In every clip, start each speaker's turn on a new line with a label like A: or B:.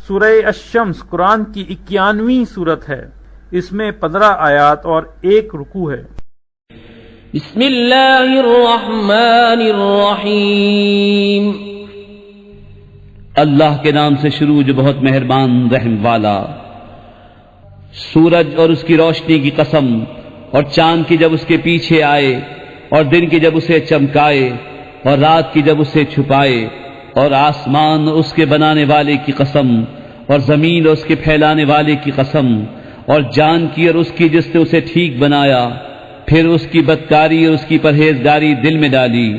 A: سورہ الشمس قرآن کی 91ویں سورت ہے، اس میں 15 آیات اور 1 رکوع ہے۔
B: بسم اللہ الرحمن الرحیم،
C: اللہ کے نام سے شروع جو بہت مہربان رحم والا۔ سورج اور اس کی روشنی کی قسم، اور چاند کی جب اس کے پیچھے آئے، اور دن کی جب اسے چمکائے، اور رات کی جب اسے چھپائے، اور آسمان اور اس کے بنانے والے کی قسم، اور زمین اور اس کے پھیلانے والے کی قسم، اور جان کی اور اس کی جس نے اسے ٹھیک بنایا، پھر اس کی بدکاری اور اس کی پرہیزگاری دل میں ڈالی۔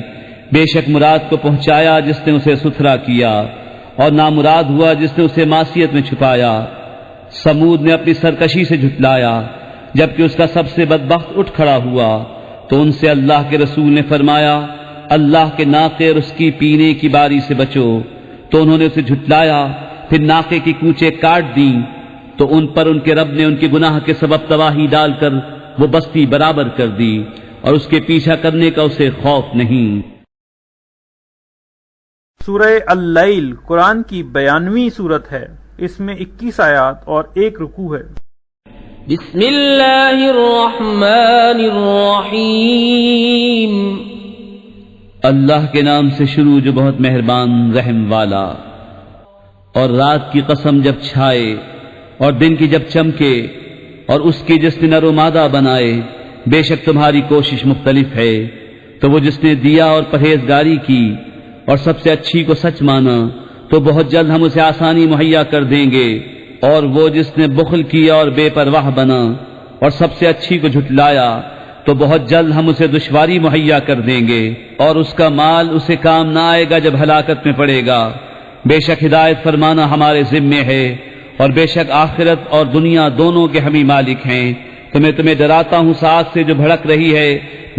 C: بے شک مراد کو پہنچایا جس نے اسے ستھرا کیا، اور نامراد ہوا جس نے اسے معصیت میں چھپایا۔ سمود نے اپنی سرکشی سے جھٹلایا، جبکہ اس کا سب سے بدبخت اٹھ کھڑا ہوا، تو ان سے اللہ کے رسول نے فرمایا، اللہ کے ناقے اور اس کی پینے کی باری سے بچو۔ تو انہوں نے اسے جھٹلایا، پھر ناقے کی کوچیں کاٹ دیں، تو ان پر ان کے رب نے ان کے گناہ کے سبب تباہی ڈال کر وہ بستی برابر کر دی، اور اس کے پیچھا کرنے کا اسے خوف نہیں۔
A: سورہ اللیل قرآن کی 92ویں سورت ہے، اس میں 21 آیات اور 1 رکوع ہے۔
B: بسم اللہ الرحمن الرحیم،
C: اللہ کے نام سے شروع جو بہت مہربان رحم والا۔ اور رات کی قسم جب چھائے، اور دن کی جب چمکے، اور اس کی جس نے نر و مادہ بنائے، بے شک تمہاری کوشش مختلف ہے۔ تو وہ جس نے دیا اور پرہیزگاری کی، اور سب سے اچھی کو سچ مانا، تو بہت جلد ہم اسے آسانی مہیا کر دیں گے۔ اور وہ جس نے بخل کیا اور بے پرواہ بنا، اور سب سے اچھی کو جھٹلایا، تو بہت جلد ہم اسے دشواری مہیا کر دیں گے، اور اس کا مال اسے کام نہ آئے گا جب ہلاکت میں پڑے گا۔ بے شک ہدایت فرمانا ہمارے ذمے ہے، اور بے شک آخرت اور دنیا دونوں کے ہم ہی مالک ہیں۔ تو میں تمہیں ڈراتا ہوں ساتھ سے جو بھڑک رہی ہے،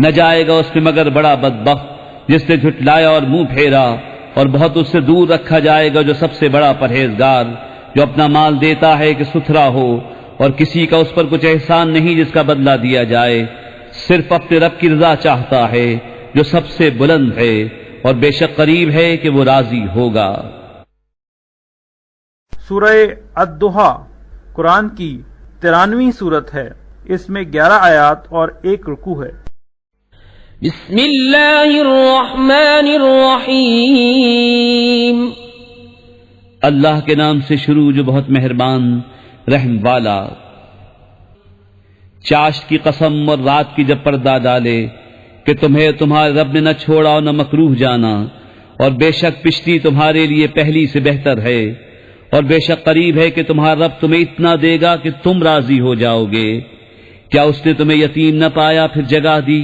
C: نہ جائے گا اس میں مگر بڑا بدبخت جس نے جھٹلایا اور منہ پھیرا، اور بہت اس سے دور رکھا جائے گا جو سب سے بڑا پرہیزگار، جو اپنا مال دیتا ہے کہ ستھرا ہو، اور کسی کا اس پر کچھ احسان نہیں جس کا بدلہ دیا جائے، صرف اپنے رب کی رضا چاہتا ہے جو سب سے بلند ہے، اور بے شک قریب ہے کہ وہ راضی ہوگا۔
A: سورہ الضحیٰ قرآن کی 93ویں سورت ہے، اس میں 11 آیات اور 1 رکوع ہے۔
B: بسم اللہ الرحمن الرحیم،
C: اللہ کے نام سے شروع جو بہت مہربان رحم والا۔ چاشت کی قسم اور رات کی جب پردہ ڈالے، کہ تمہیں تمہارے رب نے نہ چھوڑا اور نہ مکروہ جانا، اور بے شک پشتی تمہارے لیے پہلی سے بہتر ہے، اور بے شک قریب ہے کہ تمہارا رب تمہیں اتنا دے گا کہ تم راضی ہو جاؤ گے۔ کیا اس نے تمہیں یتیم نہ پایا پھر جگہ دی،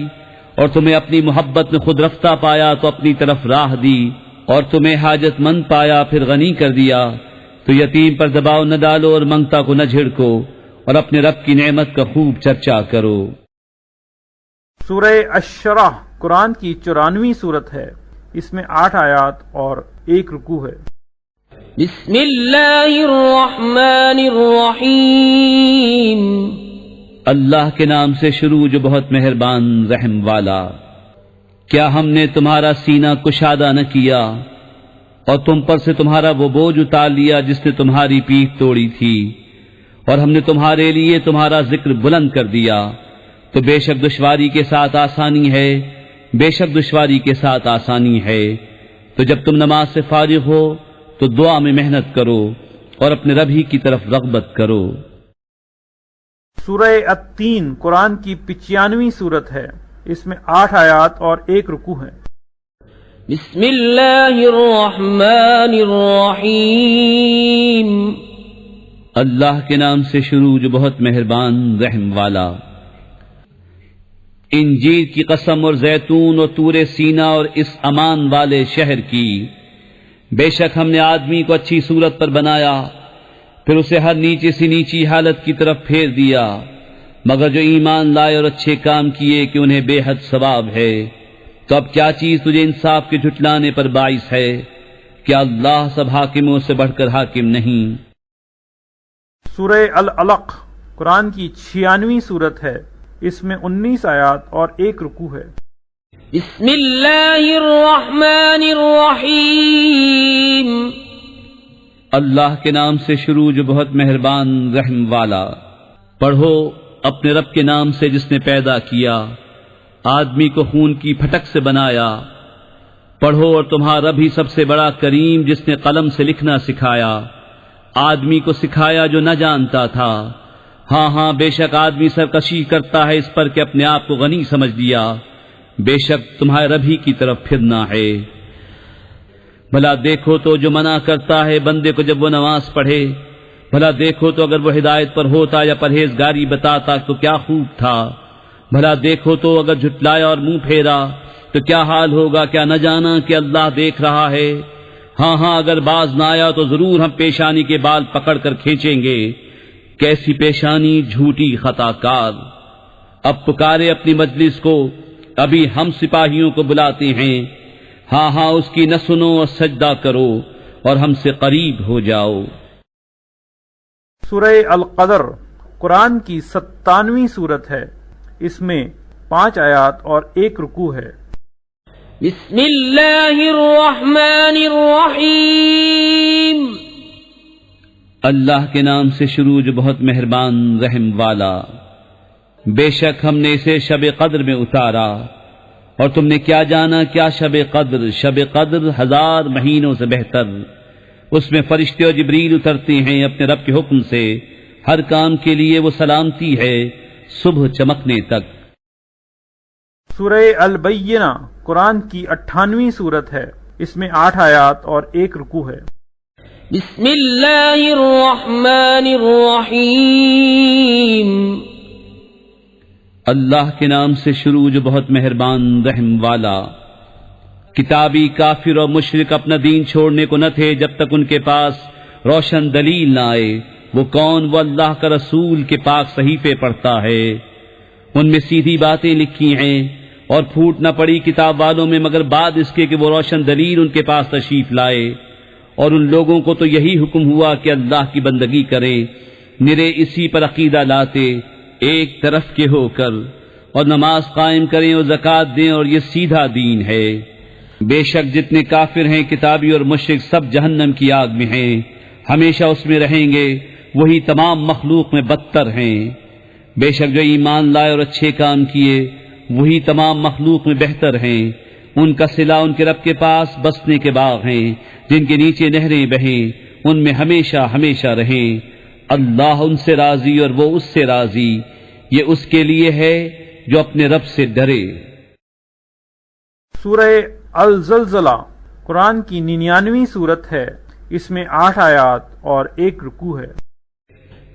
C: اور تمہیں اپنی محبت میں خود رفتہ پایا تو اپنی طرف راہ دی، اور تمہیں حاجت مند پایا پھر غنی کر دیا۔ تو یتیم پر دباؤ نہ ڈالو اور منگتا کو نہ جھڑکو، اور اپنے رب کی نعمت کا خوب چرچا کرو۔
A: سورہ الشرح قرآن کی 94ویں سورت ہے، اس میں 8 آیات اور 1 رکوع ہے۔
B: بسم اللہ الرحمن الرحیم،
C: اللہ کے نام سے شروع جو بہت مہربان رحم والا۔ کیا ہم نے تمہارا سینہ کشادہ نہ کیا، اور تم پر سے تمہارا وہ بوجھ اتار لیا جس نے تمہاری پیٹھ توڑی تھی، اور ہم نے تمہارے لیے تمہارا ذکر بلند کر دیا۔ تو بے شک دشواری کے ساتھ آسانی ہے، بے شک دشواری کے ساتھ آسانی ہے۔ تو جب تم نماز سے فارغ ہو تو دعا میں محنت کرو، اور اپنے رب ہی کی طرف رغبت کرو۔
A: سورہ التین قرآن کی 95ویں سورت ہے، اس میں 8 آیات اور 1 رکوع ہے۔
B: بسم اللہ الرحمن الرحیم،
C: اللہ کے نام سے شروع جو بہت مہربان رحم والا۔ انجیر کی قسم اور زیتون اور طور سینا اور اس امان والے شہر کی۔ بے شک ہم نے آدمی کو اچھی صورت پر بنایا، پھر اسے ہر نیچے سے نیچی حالت کی طرف پھیر دیا، مگر جو ایمان لائے اور اچھے کام کیے کہ انہیں بے حد ثواب ہے۔ تو اب کیا چیز تجھے انصاف کے جھٹلانے پر باعث ہے؟ کیا اللہ سب حاکموں سے بڑھ کر حاکم نہیں؟
A: سورہ العلق قرآن کی 96ویں سورت ہے، اس میں 19 آیات اور 1 رکوع ہے۔
B: بسم اللہ الرحمن الرحیم،
C: اللہ کے نام سے شروع جو بہت مہربان رحم والا۔ پڑھو اپنے رب کے نام سے جس نے پیدا کیا، آدمی کو خون کی پھٹک سے بنایا۔ پڑھو اور تمہارا رب ہی سب سے بڑا کریم جس نے قلم سے لکھنا سکھایا، آدمی کو سکھایا جو نہ جانتا تھا۔ ہاں ہاں بے شک آدمی سرکشی کرتا ہے اس پر کہ اپنے آپ کو غنی سمجھ لیا، بے شک تمہارے رب ہی کی طرف پھرنا ہے۔ بھلا دیکھو تو جو منع کرتا ہے بندے کو جب وہ نماز پڑھے، بھلا دیکھو تو اگر وہ ہدایت پر ہوتا یا پرہیزگاری بتاتا تو کیا خوب تھا۔ بھلا دیکھو تو اگر جھٹلایا اور منہ پھیرا تو کیا حال ہوگا، کیا نہ جانا کہ اللہ دیکھ رہا ہے۔ ہاں ہاں اگر باز نہ آیا تو ضرور ہم پیشانی کے بال پکڑ کر کھینچیں گے، کیسی پیشانی جھوٹی خطا کار۔ اب پکارے اپنی مجلس کو، ابھی ہم سپاہیوں کو بلاتے ہیں، ہاں ہاں اس کی نہ سنو اور سجدہ کرو اور ہم سے قریب ہو جاؤ۔
A: سورہ القدر قرآن کی 97ویں سورت ہے، اس میں 5 آیات اور 1 رکوع ہے۔
B: بسم اللہ الرحمن الرحیم۔
C: اللہ کے نام سے شروع جو بہت مہربان رحم والا۔ بے شک ہم نے اسے شب قدر میں اتارا، اور تم نے کیا جانا کیا شب قدر؟ شب قدر 1000 مہینوں سے بہتر۔ اس میں فرشتے اور جبریل اترتے ہیں اپنے رب کے حکم سے، ہر کام کے لیے وہ سلامتی ہے صبح چمکنے تک۔
A: سورہ البینہ قرآن کی 98ویں سورت ہے، اس میں 8 آیات اور 1 رکوع ہے۔
B: بسم اللہ الرحمن الرحیم۔
C: اللہ کے نام سے شروع جو بہت مہربان رحم والا۔ کتابی کافر اور مشرک اپنا دین چھوڑنے کو نہ تھے جب تک ان کے پاس روشن دلیل نہ آئے۔ وہ کون؟ وہ اللہ کا رسول کے پاک صحیفے پڑھتا ہے، ان میں سیدھی باتیں لکھی ہیں، اور پھوٹ نہ پڑی کتاب والوں میں مگر بعد اس کے کہ وہ روشن دلیل ان کے پاس تشریف لائے۔ اور ان لوگوں کو تو یہی حکم ہوا کہ اللہ کی بندگی کریں، نرے اسی پر عقیدہ لاتے ایک طرف کے ہو کر، اور نماز قائم کریں اور زکوٰۃ دیں، اور یہ سیدھا دین ہے۔ بے شک جتنے کافر ہیں کتابی اور مشرک سب جہنم کی آگ میں ہیں، ہمیشہ اس میں رہیں گے، وہی تمام مخلوق میں بدتر ہیں۔ بے شک جو ایمان لائے اور اچھے کام کیے وہی تمام مخلوق میں بہتر ہیں۔ ان کا صلہ ان کے رب کے پاس بسنے کے باغ ہیں جن کے نیچے نہریں بہیں، ان میں ہمیشہ ہمیشہ رہیں۔ اللہ ان سے راضی اور وہ اس سے راضی، یہ اس کے لیے ہے جو اپنے رب سے ڈرے۔
A: سورہ الزلزلہ قرآن کی 99ویں سورت ہے، اس میں 8 آیات اور 1 رکوع ہے۔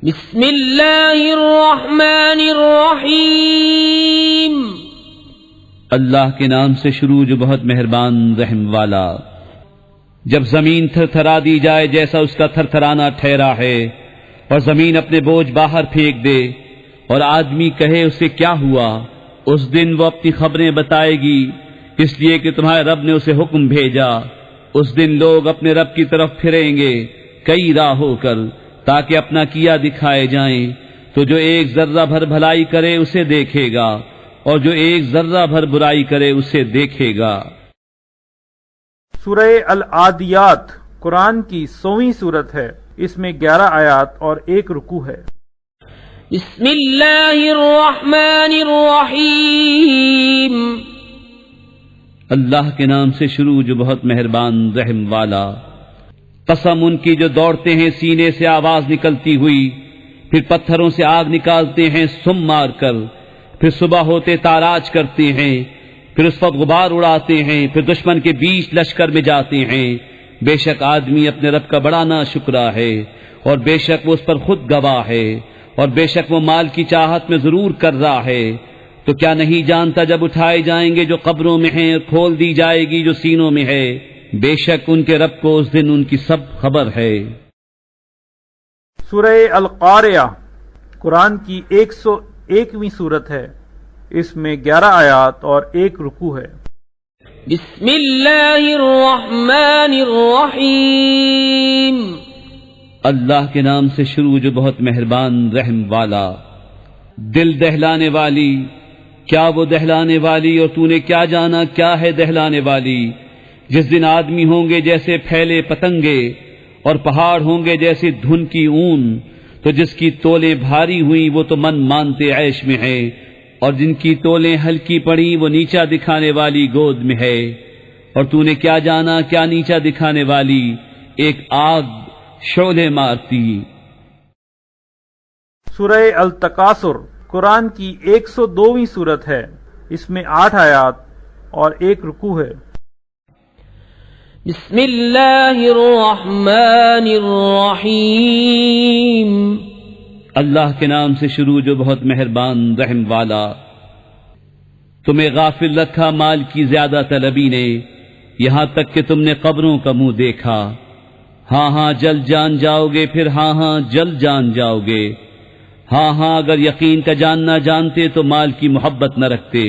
B: بسم اللہ الرحمن الرحیم۔
C: اللہ کے نام سے شروع جو بہت مہربان رحم والا۔ جب زمین تھر تھرا دی جائے جیسا اس کا تھر تھرانا ٹھہرا ہے، اور زمین اپنے بوجھ باہر پھینک دے، اور آدمی کہے اسے کیا ہوا، اس دن وہ اپنی خبریں بتائے گی، اس لیے کہ تمہارے رب نے اسے حکم بھیجا۔ اس دن لوگ اپنے رب کی طرف پھریں گے کئی راہ ہو کر، تاکہ اپنا کیا دکھائے جائیں۔ تو جو ایک ذرہ بھر بھلائی کرے اسے دیکھے گا، اور جو ایک ذرہ بھر برائی کرے اسے دیکھے گا۔
A: سورہ العادیات قرآن کی 100ویں سورت ہے، اس میں 11 آیات اور 1 رکوع ہے۔
B: بسم اللہ الرحمن الرحیم۔
C: اللہ کے نام سے شروع جو بہت مہربان رحم والا۔ قسم ان کی جو دوڑتے ہیں سینے سے آواز نکلتی ہوئی، پھر پتھروں سے آگ نکالتے ہیں سم مار کر، پھر صبح ہوتے تاراج کرتے ہیں، پھر اس وقت غبار اڑاتے ہیں، پھر دشمن کے بیچ لشکر میں جاتے ہیں۔ بے شک آدمی اپنے رب کا بڑا ناشکرا ہے، اور بے شک وہ اس پر خود گواہ ہے، اور بے شک وہ مال کی چاہت میں ضرور کر رہا ہے۔ تو کیا نہیں جانتا جب اٹھائے جائیں گے جو قبروں میں ہیں، اور کھول دی جائے گی جو سینوں میں ہے، بے شک ان کے رب کو اس دن ان کی سب خبر ہے۔
A: سورہ القاریہ قرآن کی 101ویں سورت ہے، اس میں 11 آیات اور 1 رکوع ہے۔
B: بسم اللہ الرحمن الرحیم۔
C: اللہ کے نام سے شروع جو بہت مہربان رحم والا۔ دل دہلانے والی، کیا وہ دہلانے والی، اور تو نے کیا جانا کیا ہے دہلانے والی؟ جس دن آدمی ہوں گے جیسے پھیلے پتنگے، اور پہاڑ ہوں گے جیسے دھن کی اون، تو جس کی تولیں بھاری ہوئیں وہ تو من مانتے عیش میں ہے، اور جن کی تولیں ہلکی پڑی وہ نیچا دکھانے والی گود میں ہے۔ اور تو نے کیا جانا کیا نیچا دکھانے والی ایک آگ شعلے مارتی۔
A: سورہ التکاثر قرآن کی 102ویں سورت ہے، اس میں 8 آیات اور 1 رکوع ہے۔
B: بسم اللہ الرحمن الرحیم۔
C: اللہ کے نام سے شروع جو بہت مہربان رحم والا۔ تمہیں غافل رکھا مال کی زیادہ طلبی نے، یہاں تک کہ تم نے قبروں کا منہ دیکھا۔ ہاں ہاں جلد جان جاؤ گے، پھر ہاں ہاں جلد جان جاؤ گے۔ ہاں ہاں اگر یقین کا جاننا جانتے تو مال کی محبت نہ رکھتے۔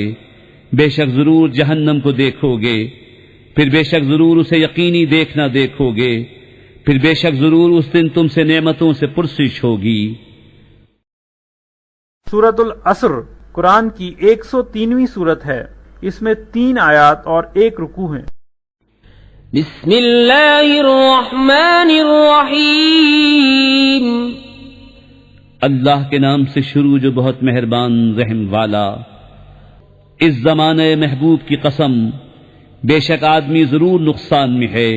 C: بے شک ضرور جہنم کو دیکھو گے، پھر بے شک ضرور اسے یقینی دیکھنا دیکھو گے، پھر بے شک ضرور اس دن تم سے نعمتوں سے پرسش ہوگی۔
A: سورۃ العصر قرآن کی 103ویں سورت ہے، اس میں 3 آیات اور 1 رکوع ہیں۔
B: بسم اللہ الرحمن الرحیم۔
C: اللہ کے نام سے شروع جو بہت مہربان رحم والا۔ اس زمانے محبوب کی قسم، بے شک آدمی ضرور نقصان میں ہے،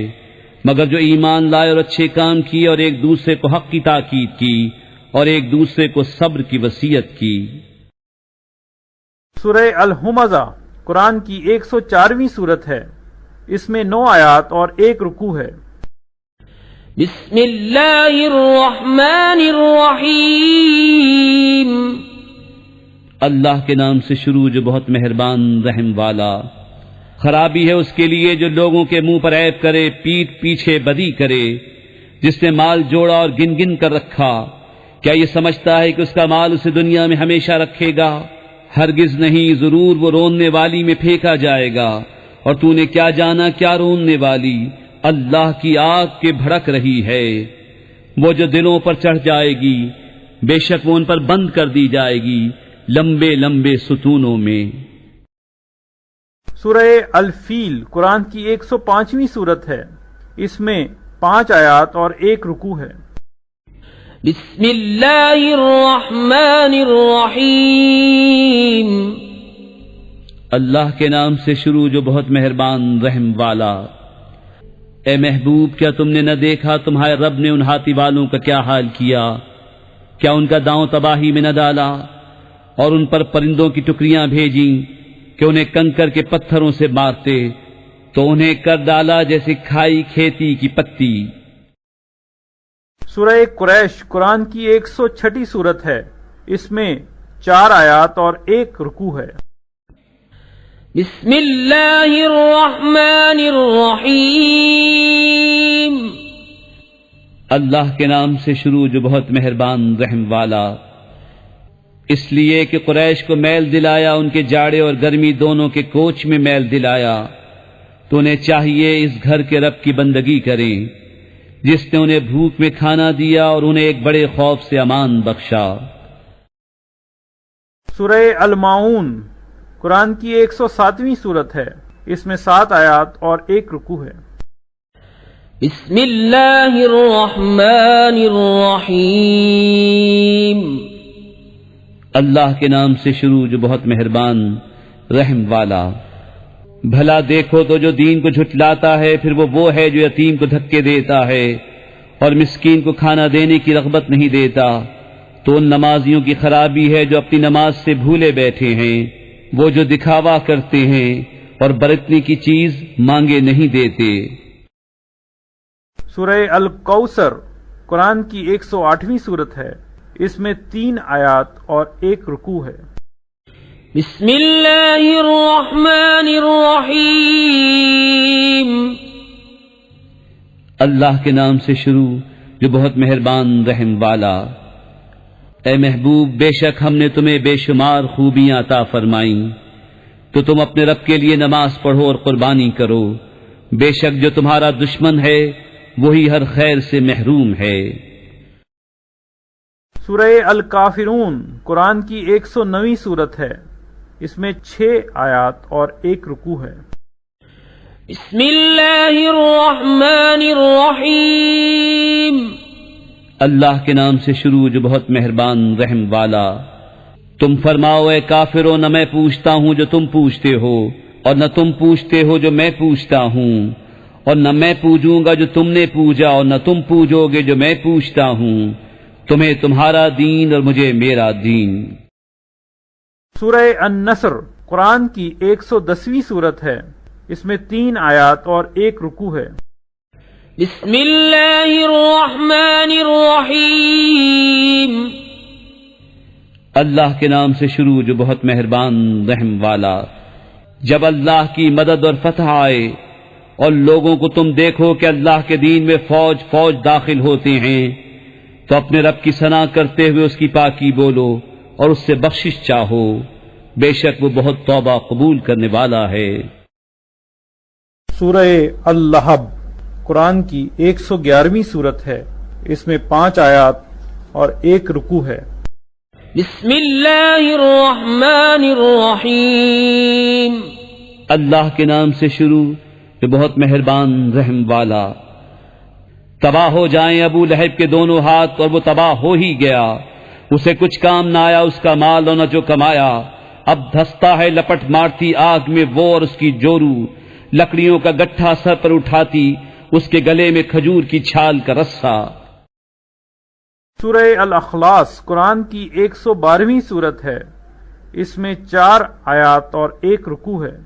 C: مگر جو ایمان لائے اور اچھے کام کیے اور ایک دوسرے کو حق کی تاکید کی اور ایک دوسرے کو صبر کی وصیت کی۔
A: سورہ الہمزہ قرآن کی 104ویں سورت ہے، اس میں 9 آیات اور 1 رکوع ہے۔
B: بسم اللہ الرحمن الرحیم۔
C: اللہ کے نام سے شروع جو بہت مہربان رحم والا۔ خرابی ہے اس کے لیے جو لوگوں کے منہ پر عیب کرے، پیٹھ پیچھے بدی کرے، جس نے مال جوڑا اور گن گن کر رکھا، کیا یہ سمجھتا ہے کہ اس کا مال اسے دنیا میں ہمیشہ رکھے گا؟ ہرگز نہیں، ضرور وہ روننے والی میں پھینکا جائے گا۔ اور تو نے کیا جانا کیا روننے والی اللہ کی آگ کے بھڑک رہی ہے، وہ جو دلوں پر چڑھ جائے گی، بے شک وہ ان پر بند کر دی جائے گی لمبے لمبے ستونوں میں۔
A: سورہ الفیل قرآن کی 105ویں سورت ہے، اس میں 5 آیات اور 1 رکوع ہے۔
B: بسم اللہ الرحمن الرحیم۔
C: اللہ کے نام سے شروع جو بہت مہربان رحم والا۔ اے محبوب کیا تم نے نہ دیکھا تمہارے رب نے ان ہاتھی والوں کا کیا حال کیا؟ کیا ان کا داؤں تباہی میں نہ ڈالا اور ان پر پرندوں کی ٹکریاں بھیجیں کہ انہیں کنکر کے پتھروں سے مارتے تو انہیں کر ڈالا جیسے کھائی کھیتی کی پتی۔
A: سورہ قریش قرآن کی 106 سورت ہے، اس میں 4 آیات اور 1 رکوع ہے۔
B: بسم اللہ الرحمن الرحیم۔
C: اللہ کے نام سے شروع جو بہت مہربان رحم والا۔ اس لیے کہ قریش کو میل دلایا، ان کے جاڑے اور گرمی دونوں کے کوچ میں میل دلایا، تو انہیں چاہیے اس گھر کے رب کی بندگی کریں جس نے انہیں بھوک میں کھانا دیا اور انہیں ایک بڑے خوف سے امان بخشا۔
A: سورہ الماعون قرآن کی 107ویں سورت ہے، اس میں 7 آیات اور 1 رکوع ہے۔
B: بسم اللہ الرحمن الرحیم۔
C: اللہ کے نام سے شروع جو بہت مہربان رحم والا۔ بھلا دیکھو تو جو دین کو جھٹلاتا ہے پھر وہ ہے جو یتیم کو دھکے دیتا ہے اور مسکین کو کھانا دینے کی رغبت نہیں دیتا، تو ان نمازیوں کی خرابی ہے جو اپنی نماز سے بھولے بیٹھے ہیں، وہ جو دکھاوا کرتے ہیں اور برتنے کی چیز مانگے نہیں دیتے۔
A: سورہ الکوثر قرآن کی 108ویں سورت ہے، اس میں 3 آیات اور 1 رکوع ہے۔
B: بسم اللہ الرحمن الرحیم۔
C: اللہ کے نام سے شروع جو بہت مہربان رحم والا۔ اے محبوب بے شک ہم نے تمہیں بے شمار خوبیاں عطا فرمائیں، تو تم اپنے رب کے لیے نماز پڑھو اور قربانی کرو، بے شک جو تمہارا دشمن ہے وہی ہر خیر سے محروم ہے۔
A: سورہ الکافرون قرآن کی 109ویں سورت ہے، اس میں 6 آیات اور 1 رکوع ہے۔
B: بسم اللہ الرحمن الرحیم۔
C: اللہ کے نام سے شروع جو بہت مہربان رحم والا۔ تم فرماؤ اے کافرو، نہ میں پوچھتا ہوں جو تم پوچھتے ہو، اور نہ تم پوچھتے ہو جو میں پوچھتا ہوں، اور نہ میں پوجوں گا جو تم نے پوجا، اور نہ تم پوجو گے جو میں پوچھتا ہوں۔ تمہیں تمہارا دین اور مجھے میرا دین۔
A: سورہ النصر قرآن کی 110ویں سورت ہے۔ اس میں 3 آیات اور 1 رکوع ہے۔
B: بسم اللہ الرحمن الرحیم۔
C: اللہ کے نام سے شروع جو بہت مہربان رحم والا۔ جب اللہ کی مدد اور فتح آئے اور لوگوں کو تم دیکھو کہ اللہ کے دین میں فوج فوج داخل ہوتے ہیں، تو اپنے رب کی ثنا کرتے ہوئے اس کی پاکی بولو اور اس سے بخشش چاہو، بے شک وہ بہت توبہ قبول کرنے والا ہے۔
A: سورہ اللہب قرآن کی 111ویں سورت ہے۔ اس میں 5 آیات اور 1 رکوع ہے۔
B: بسم اللہ الرحمن الرحیم۔
C: اللہ کے نام سے شروع جو بہت مہربان رحم والا۔ تباہ ہو جائیں ابو لہب کے دونوں ہاتھ، اور وہ تباہ ہو ہی گیا۔ اسے کچھ کام نہ آیا اس کا مال اور نہ جو کمایا۔ اب دھستا ہے لپٹ مارتی آگ میں وہ اور اس کی جورو، لکڑیوں کا گٹھا سر پر اٹھاتی، اس کے گلے میں کھجور کی چھال کا رسہ۔
A: سورہ الاخلاص قرآن کی 112ویں سورت ہے۔ اس میں 4 آیات اور 1 رکوع ہے۔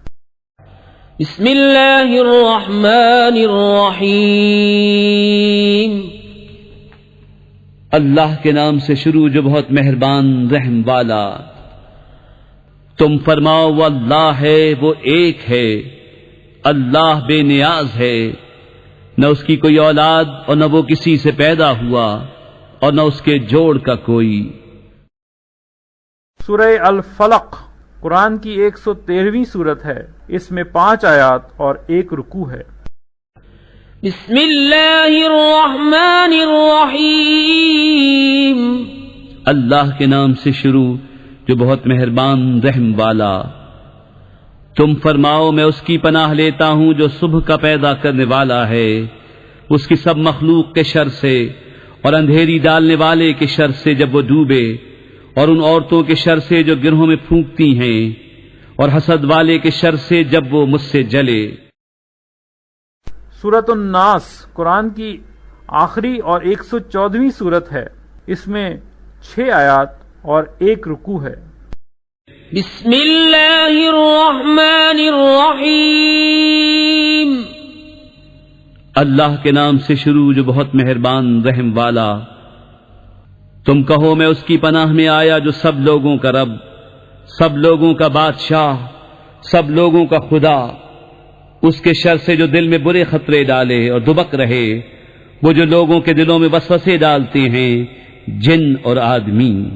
B: بسم اللہ الرحمن الرحیم۔
C: اللہ کے نام سے شروع جو بہت مہربان رحم والا۔ تم فرماؤ وہ اللہ ہے، وہ ایک ہے، اللہ بے نیاز ہے، نہ اس کی کوئی اولاد اور نہ وہ کسی سے پیدا ہوا، اور نہ اس کے جوڑ کا کوئی۔
A: سورہ الفلق قرآن کی 113ویں سورت ہے۔ اس میں 5 آیات اور 1 رکوع ہے۔
B: بسم اللہ الرحمن الرحیم۔
C: اللہ کے نام سے شروع جو بہت مہربان رحم والا۔ تم فرماؤ میں اس کی پناہ لیتا ہوں جو صبح کا پیدا کرنے والا ہے، اس کی سب مخلوق کے شر سے، اور اندھیری ڈالنے والے کے شر سے جب وہ ڈوبے، اور ان عورتوں کے شر سے جو گرہوں میں پھونکتی ہیں، اور حسد والے کے شر سے جب وہ مجھ سے جلے۔
A: سورۃ الناس قرآن کی آخری اور 114ویں سورت ہے۔ اس میں 6 آیات اور 1 رکوع ہے۔
B: بسم اللہ الرحمن الرحیم۔
C: اللہ کے نام سے شروع جو بہت مہربان رحم والا۔ تم کہو میں اس کی پناہ میں آیا جو سب لوگوں کا رب، سب لوگوں کا بادشاہ، سب لوگوں کا خدا، اس کے شر سے جو دل میں برے خطرے ڈالے اور دبک رہے، وہ جو لوگوں کے دلوں میں وسوسے ڈالتے ہیں، جن اور آدمی۔